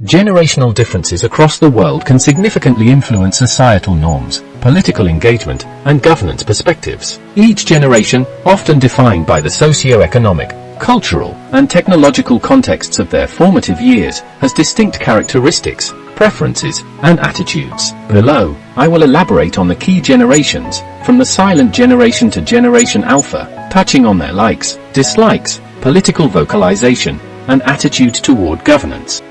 Generational differences across the world can significantly influence societal norms, political engagement, and governance perspectives. Each generation, often defined by the socio-economic, cultural, and technological contexts of their formative years, has distinct characteristics, preferences, and attitudes. Below, I will elaborate on the key generations, from the silent generation to Generation Alpha, touching on their likes, dislikes, political vocalization, and attitudes toward governance.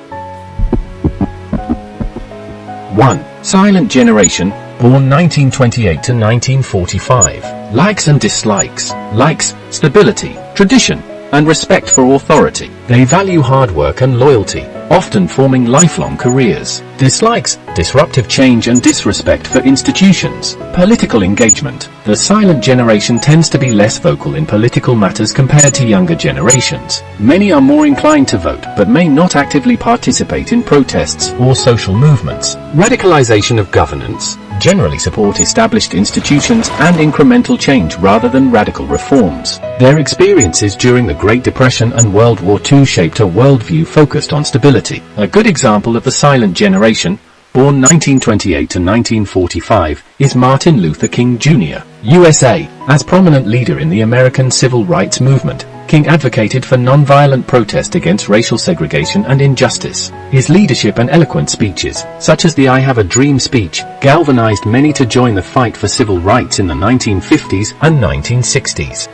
1. Silent generation, born 1928 to 1945. Likes and dislikes. Likes, stability, tradition, and respect for authority. They value hard work and loyalty, often forming lifelong careers. Dislikes, disruptive change and disrespect for institutions. Political engagement. The silent generation tends to be less vocal in political matters compared to younger generations. Many are more inclined to vote but may not actively participate in protests or social movements. Radicalization of governance. Generally support established institutions and incremental change rather than radical reforms. Their experiences during the Great Depression and World War II shaped a worldview focused on stability. A good example of the silent generation, born 1928 to 1945, is Martin Luther King Jr., USA. As prominent leader in the American civil rights movement, King advocated for nonviolent protest against racial segregation and injustice. His leadership and eloquent speeches, such as the I Have a Dream speech, galvanized many to join the fight for civil rights in the 1950s and 1960s.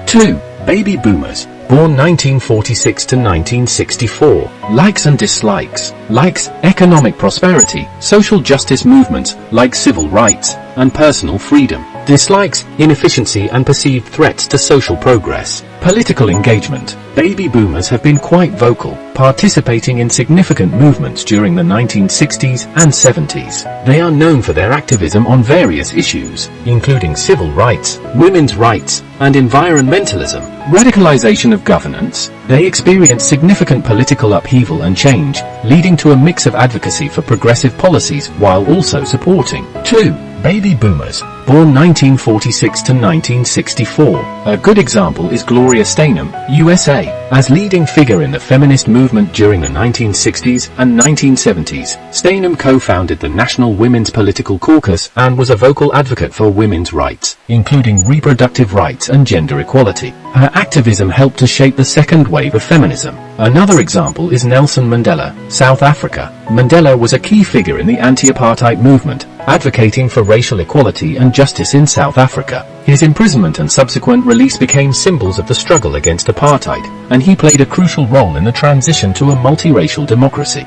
2. Baby boomers, born 1946 to 1964. Likes and dislikes. Likes, economic prosperity, social justice movements like civil rights and personal freedom. Dislikes, inefficiency and perceived threats to social progress. Political engagement. Baby boomers have been quite vocal, participating in significant movements during the 1960s and 70s. They are known for their activism on various issues, including civil rights, women's rights, and environmentalism. Radicalization of governance. They experience significant political upheaval and change, leading to a mix of advocacy for progressive policies while also supporting. 2. Baby boomers, born 1946 to 1964. A good example is Gloria Steinem, USA. As leading figure in the feminist movement during the 1960s and 1970s, Steinem co-founded the National Women's Political Caucus and was a vocal advocate for women's rights, including reproductive rights and gender equality. Her activism helped to shape the second wave of feminism. Another example is Nelson Mandela, South Africa. Mandela was a key figure in the anti-apartheid movement, advocating for racial equality and justice in South Africa. His imprisonment and subsequent release became symbols of the struggle against apartheid, and he played a crucial role in the transition to a multiracial democracy.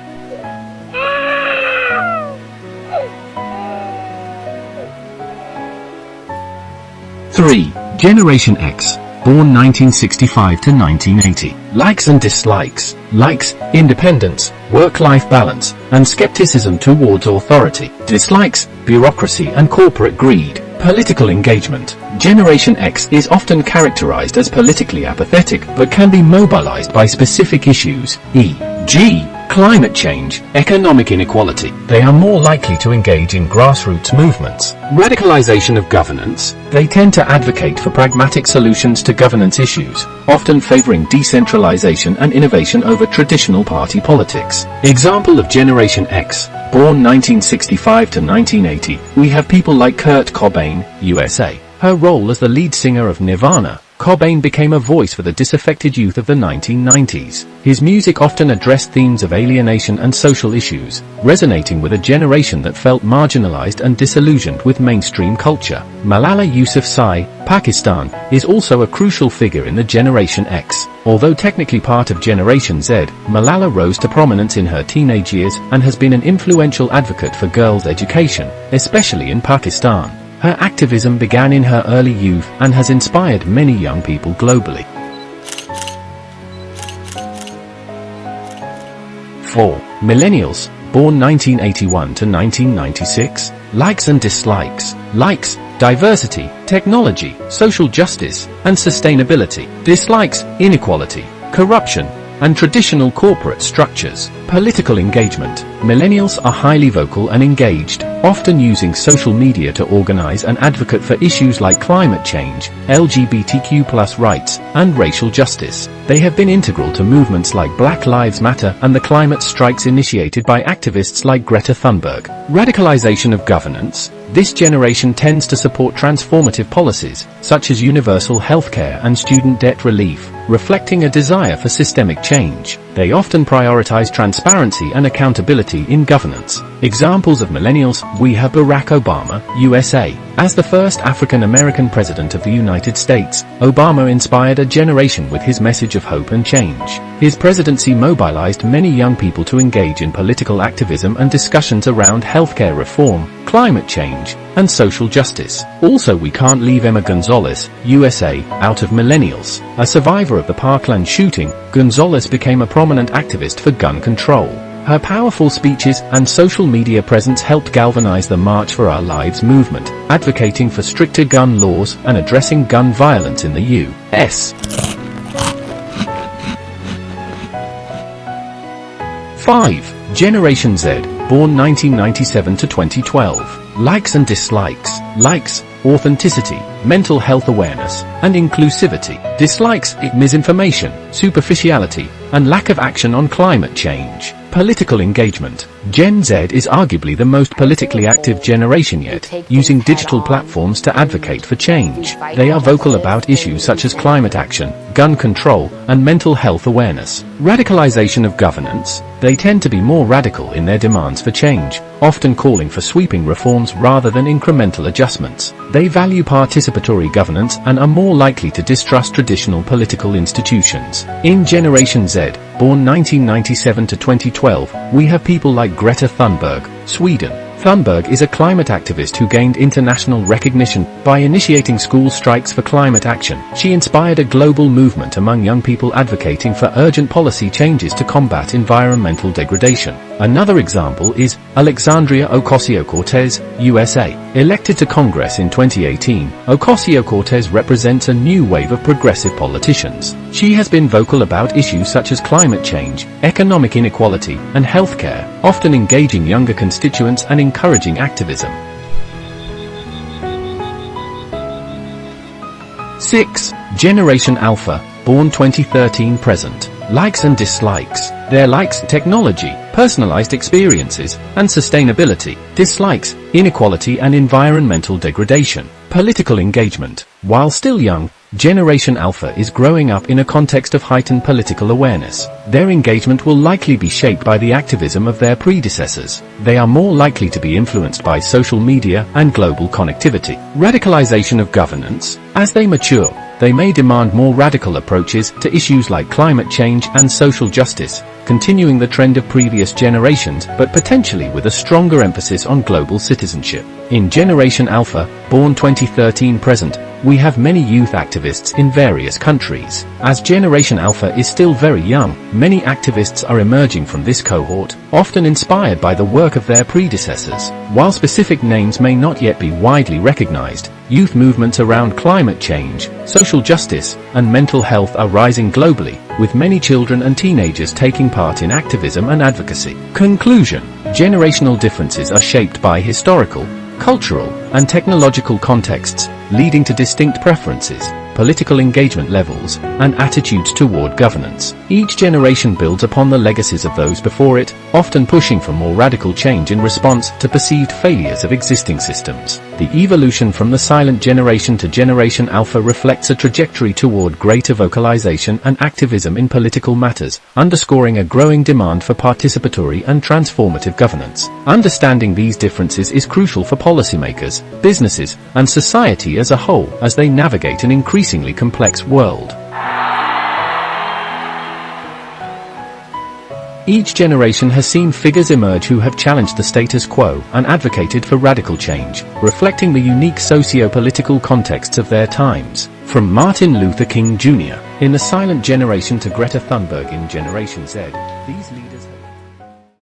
3. Generation X, born 1965 to 1980. Likes and dislikes. Likes, independence, work-life balance, and skepticism towards authority. Dislikes, bureaucracy and corporate greed. Political engagement. Generation X is often characterized as politically apathetic but can be mobilized by specific issues, e.g., climate change, economic inequality. They are more likely to engage in grassroots movements. Radicalization of governance. They tend to advocate for pragmatic solutions to governance issues, often favoring decentralization and innovation over traditional party politics. Example of Generation X, born 1965 to 1980, we have people like Kurt Cobain, USA. Her role as the lead singer of Nirvana, Cobain became a voice for the disaffected youth of the 1990s. His music often addressed themes of alienation and social issues, resonating with a generation that felt marginalized and disillusioned with mainstream culture. Malala Yousafzai, Pakistan, is also a crucial figure in the Generation X. Although technically part of Generation Z, Malala rose to prominence in her teenage years and has been an influential advocate for girls' education, especially in Pakistan. Her activism began in her early youth and has inspired many young people globally. 4. Millennials, born 1981 to 1996. Likes and dislikes. Likes, diversity, technology, social justice, and sustainability. Dislikes, inequality, corruption, and traditional corporate structures. Political engagement. Millennials are highly vocal and engaged, often using social media to organize and advocate for issues like climate change, LGBTQ+ rights, and racial justice. They have been integral to movements like Black Lives Matter and the climate strikes initiated by activists like Greta Thunberg. Radicalization of governance. This generation tends to support transformative policies, such as universal healthcare and student debt relief, reflecting a desire for systemic change. They often prioritize transparency and accountability in governance. Examples of millennials: we have Barack Obama, USA. As the first African American president of the United States, Obama inspired a generation with his message of hope and change. His presidency mobilized many young people to engage in political activism and discussions around healthcare reform, climate change, and social justice. Also, we can't leave Emma Gonzalez, USA, out of millennials. A survivor of the Parkland shooting, Gonzalez became a prominent activist for gun control. Her powerful speeches and social media presence helped galvanize the March for Our Lives movement, advocating for stricter gun laws and addressing gun violence in the U.S. 5. Generation Z, born 1997 to 2012. Likes and dislikes. Likes: authenticity, mental health awareness, and inclusivity. Dislikes: misinformation, superficiality, and lack of action on climate change. Political engagement. Gen Z is arguably the most politically active generation yet, using digital platforms to advocate for change. They are vocal about issues such as climate action, gun control, and mental health awareness. Radicalization of governance. They tend to be more radical in their demands for change, often calling for sweeping reforms rather than incremental adjustments. They value participatory governance and are more likely to distrust traditional political institutions. In Generation Z, born 1997 to 2012, we have people like Greta Thunberg, Sweden. Thunberg is a climate activist who gained international recognition by initiating school strikes for climate action. She inspired a global movement among young people advocating for urgent policy changes to combat environmental degradation. Another example is Alexandria Ocasio-Cortez, USA. Elected to Congress in 2018, Ocasio-Cortez represents a new wave of progressive politicians. She has been vocal about issues such as climate change, economic inequality, and healthcare, often engaging younger constituents and encouraging activism. 6. Generation Alpha, born 2013 present. Likes and dislikes. Their likes: technology, personalized experiences, and sustainability. Dislikes: inequality and environmental degradation. Political engagement. While still young, Generation Alpha is growing up in a context of heightened political awareness. Their engagement will likely be shaped by the activism of their predecessors. They are more likely to be influenced by social media and global connectivity. Radicalization of governance. As they mature, they may demand more radical approaches to issues like climate change and social justice, continuing the trend of previous generations but potentially with a stronger emphasis on global citizenship. In Generation Alpha, born 2013 present, we have many youth activists in various countries. As Generation Alpha is still very young, many activists are emerging from this cohort, often inspired by the work of their predecessors. While specific names may not yet be widely recognized, youth movements around climate change, social justice, and mental health are rising globally, with many children and teenagers taking part in activism and advocacy. Conclusion: generational differences are shaped by historical, cultural, and technological contexts, leading to distinct preferences, political engagement levels, and attitudes toward governance. Each generation builds upon the legacies of those before it, often pushing for more radical change in response to perceived failures of existing systems. The evolution from the silent generation to Generation Alpha reflects a trajectory toward greater vocalization and activism in political matters, underscoring a growing demand for participatory and transformative governance. Understanding these differences is crucial for policymakers, businesses, and society as a whole as they navigate an increasingly complex world. Each generation has seen figures emerge who have challenged the status quo and advocated for radical change, reflecting the unique socio-political contexts of their times. From Martin Luther King Jr. in The Silent Generation to Greta Thunberg in Generation Z, these leaders